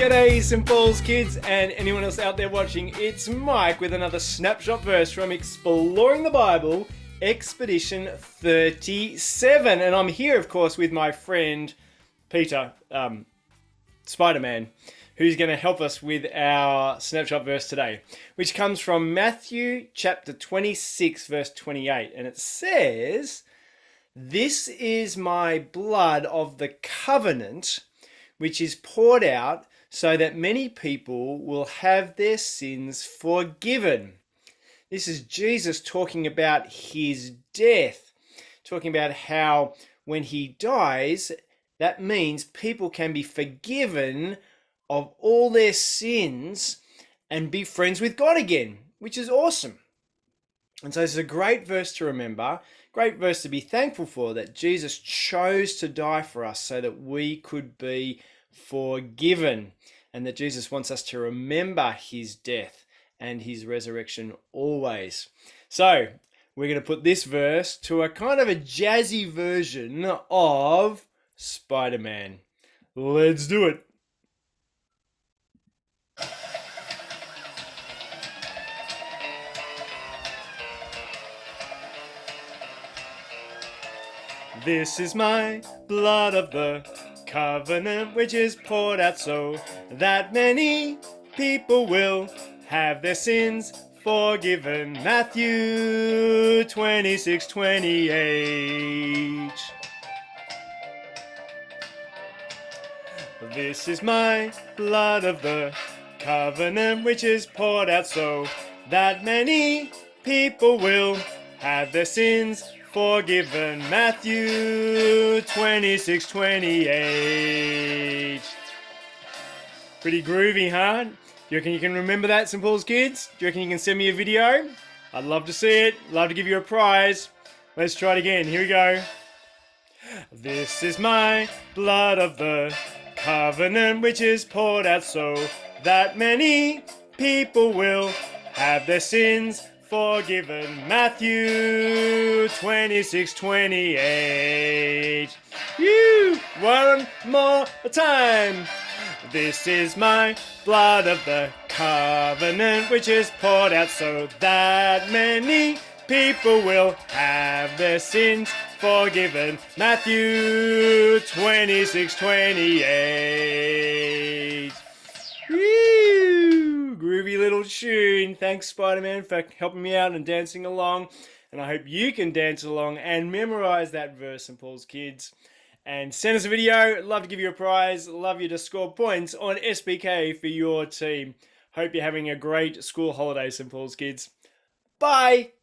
G'day St. Paul's kids and anyone else out there watching. It's Mike with another snapshot verse from Exploring the Bible, Expedition 37. And I'm here, of course, with my friend Peter, Spider-Man, who's going to help us with our snapshot verse today, which comes from Matthew chapter 26, verse 28. And it says, "This is my blood of the covenant, which is poured out so that many people will have their sins forgiven." This is Jesus talking about his death, talking about how when he dies, that means people can be forgiven of all their sins and be friends with God again, which is awesome. And so this is a great verse to remember, great verse to be thankful for, that Jesus chose to die for us so that we could be forgiven, and that Jesus wants us to remember his death and his resurrection always. So we're going to put this verse to a kind of a jazzy version of Spider-Man. Let's do it. This is my blood of the covenant, which is poured out so that many people will have their sins forgiven. Matthew 26:28. This is my blood of the covenant, which is poured out so that many people will have their sins forgiven. Matthew 26:28. Pretty groovy, huh? Do you reckon you can remember that, St. Paul's kids? Do you reckon you can send me a video? I'd love to see it. Love to give you a prize. Let's try it again. Here we go. This is my blood of the covenant, which is poured out so that many people will have their sins forgiven. Matthew 26:28. One more time. This is my blood of the covenant, which is poured out so that many people will have their sins forgiven. Matthew 26:28. Groovy little tune. Thanks, Spider-Man, for helping me out and dancing along. And I hope you can dance along and memorize that verse, St. Paul's kids. And send us a video. Love to give you a prize. Love you to score points on SBK for your team. Hope you're having a great school holiday, St. Paul's kids. Bye.